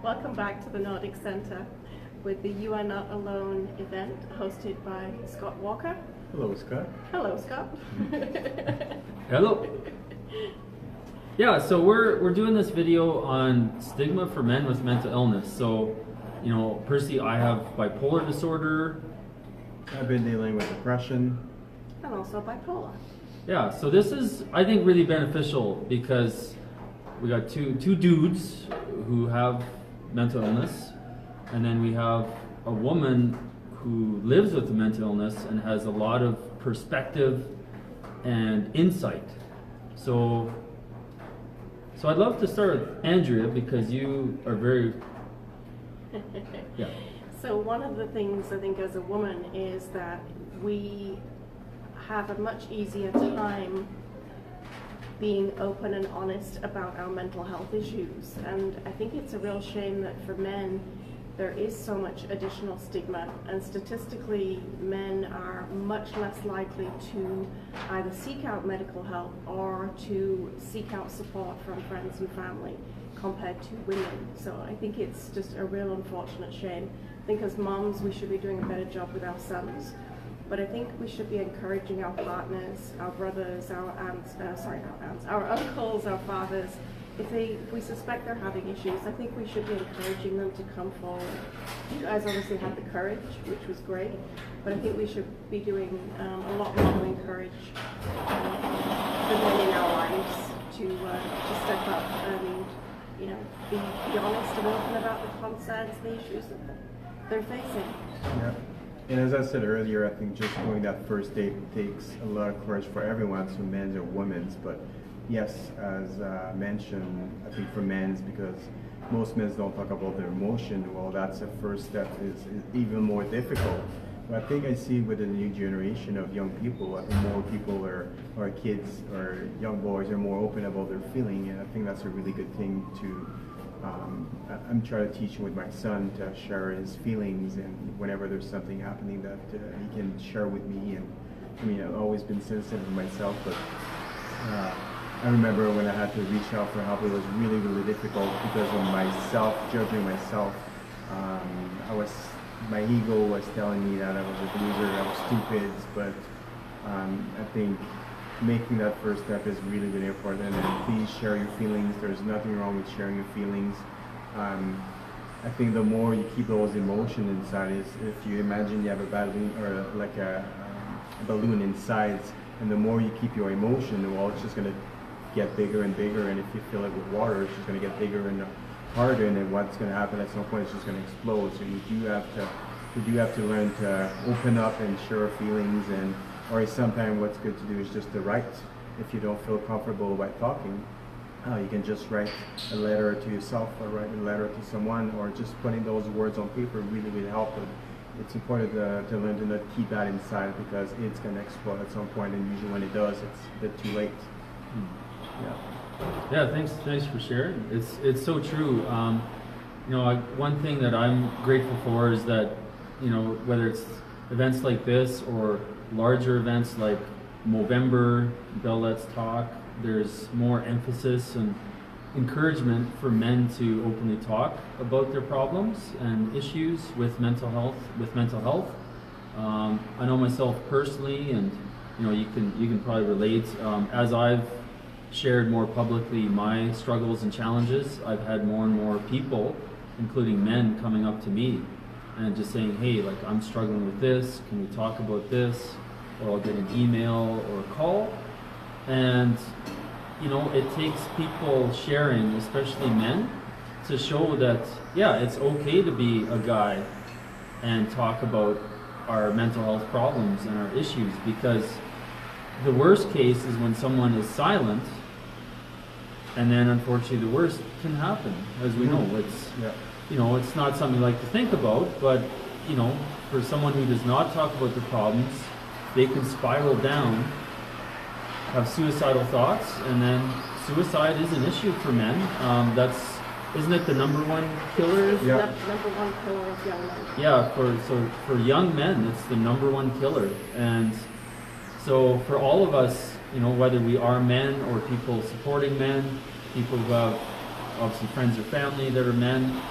Welcome back to the Nordic Centre with the You Are Not Alone event hosted by Scott Walker. Hello, Scott. Hello, Scott. Hello. Yeah, so we're doing this video on stigma for men with mental illness. So, personally, I have bipolar disorder. I've been dealing with depression. And also bipolar. Yeah, so this is, I think, really beneficial because we got two dudes who have mental illness, and then we have a woman who lives with the mental illness and has a lot of perspective and insight. So I'd love to start with Andrea because you are very So one of the things I think as a woman is that we have a much easier time being open and honest about our mental health issues, and I think it's a real shame that for men there is so much additional stigma, and statistically men are much less likely to either seek out medical help or to seek out support from friends and family compared to women. So I think it's just a real unfortunate shame. I think as moms we should be doing a better job with our sons, but I think we should be encouraging our partners, our brothers, our uncles, our fathers. If we suspect they're having issues, I think we should be encouraging them to come forward. You guys obviously had the courage, which was great, but I think we should be doing a lot more to encourage the men in our lives to step up and be honest and open about the concerns, the issues that they're facing. Yeah. And as I said earlier, I think just going that first date takes a lot of courage for everyone, so men's or women's. But yes, as mentioned, I think for men's, because most men don't talk about their emotion, well, that's the first step is even more difficult. But I think I see with the new generation of young people, I think more people or kids or young boys are more open about their feeling, and I think that's a really good thing to I'm trying to teach with my son to share his feelings, and whenever there's something happening that he can share with me. And I mean, I've always been sensitive myself, but I remember when I had to reach out for help, it was really, really difficult because of myself, judging myself. My ego was telling me that I was a loser, I was stupid, but I think making that first step is really, really important. And please share your feelings. There's nothing wrong with sharing your feelings. I think the more you keep those emotions inside, is if you imagine you have a balloon or like a balloon inside, and the more you keep your emotion, well, it's just going to get bigger and bigger. And if you fill it with water, it's just going to get bigger and harder. And then what's going to happen at some point, it's just going to explode. So you do have to learn to open up and share feelings. Or sometimes what's good to do is just to write. If you don't feel comfortable by talking, you can just write a letter to yourself or write a letter to someone, or just putting those words on paper really, really help. But it's important to learn to not keep that inside, because it's going to explode at some point, and usually when it does, it's a bit too late. Yeah, thanks for sharing. It's so true. One thing that I'm grateful for is that whether it's events like this or larger events like Movember, Bell Let's Talk, there's more emphasis and encouragement for men to openly talk about their problems and issues with mental health. I know myself personally, and you can probably relate. As I've shared more publicly my struggles and challenges, I've had more and more people, including men, coming up to me and just saying, hey, like, I'm struggling with this, can we talk about this? Or I'll get an email or a call. And it takes people sharing, especially men, to show that it's okay to be a guy and talk about our mental health problems and our issues, because the worst case is when someone is silent, and then unfortunately the worst can happen, as we know. It's not something you like to think about, but for someone who does not talk about the problems, they can spiral down, have suicidal thoughts, and then suicide is an issue for men. Isn't it the number one killer? Yeah. Number one killer of young men. Yeah, for young men, it's the number one killer. And so for all of us, whether we are men or people supporting men, people who have obviously friends or family that are men,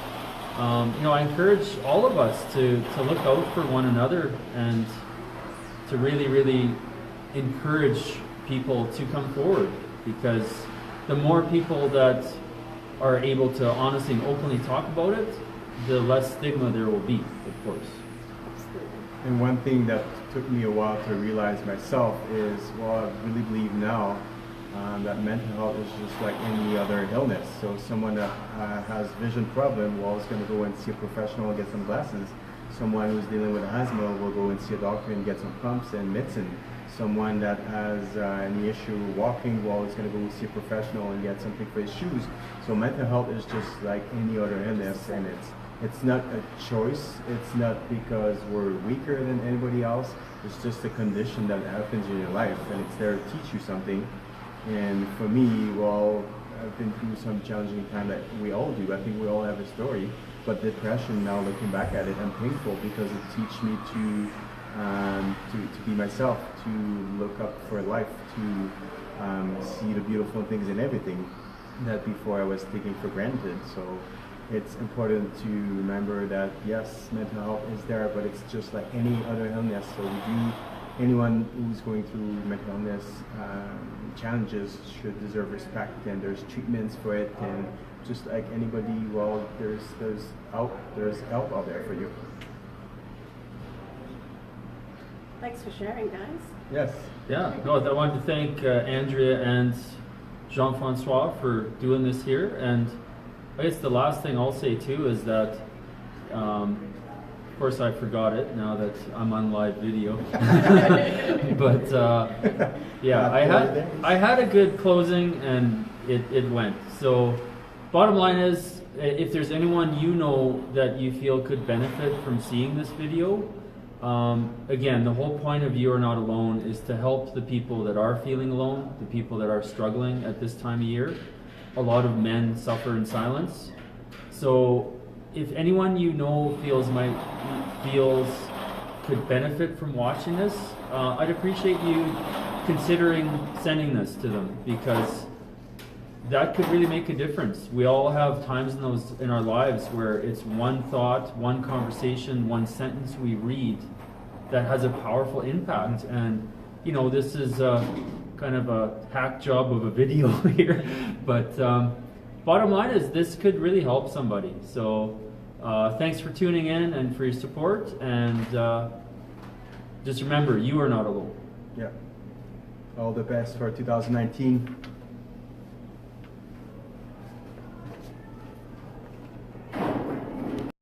I encourage all of us to look out for one another and to really, really encourage people to come forward, because the more people that are able to honestly and openly talk about it, the less stigma there will be, of course. And one thing that took me a while to realize myself is, well, I really believe now that mental health is just like any other illness. So someone that has vision problem, well, is going to go and see a professional and get some glasses. Someone who's dealing with asthma will go and see a doctor and get some pumps and medicine. Someone that has any issue walking, well, is going to go see a professional and get something for his shoes. So mental health is just like any other illness, and it's not a choice. It's not because we're weaker than anybody else. It's just a condition that happens in your life, and it's there to teach you something. And for me, well, I've been through some challenging time that we all do. I think we all have a story. But depression, now looking back at it, I'm thankful because it teach me to be myself, to look up for life, to see the beautiful things in everything that before I was taking for granted. So it's important to remember that yes, mental health is there, but it's just like any other illness. So anyone who's going through mental illness challenges should deserve respect, and there's treatments for it, and just like anybody, well, there's help out there for you. Thanks for sharing, guys. Yes. Yeah, no, I wanted to thank Andrea and Jean-Francois for doing this here, and I guess the last thing I'll say too is that, of course I forgot it now that I'm on live video, but yeah, I had a good closing and it went. So bottom line is, if there's anyone you know that you feel could benefit from seeing this video, again, the whole point of You Are Not Alone is to help the people that are feeling alone, the people that are struggling at this time of year. A lot of men suffer in silence. So if anyone you know feels could benefit from watching this, I'd appreciate you considering sending this to them, because that could really make a difference. We all have times in our lives where it's one thought, one conversation, one sentence we read that has a powerful impact. And this is kind of a hack job of a video here, but bottom line is this could really help somebody. So thanks for tuning in and for your support, and just remember, you are not alone. Yeah. All the best for 2019.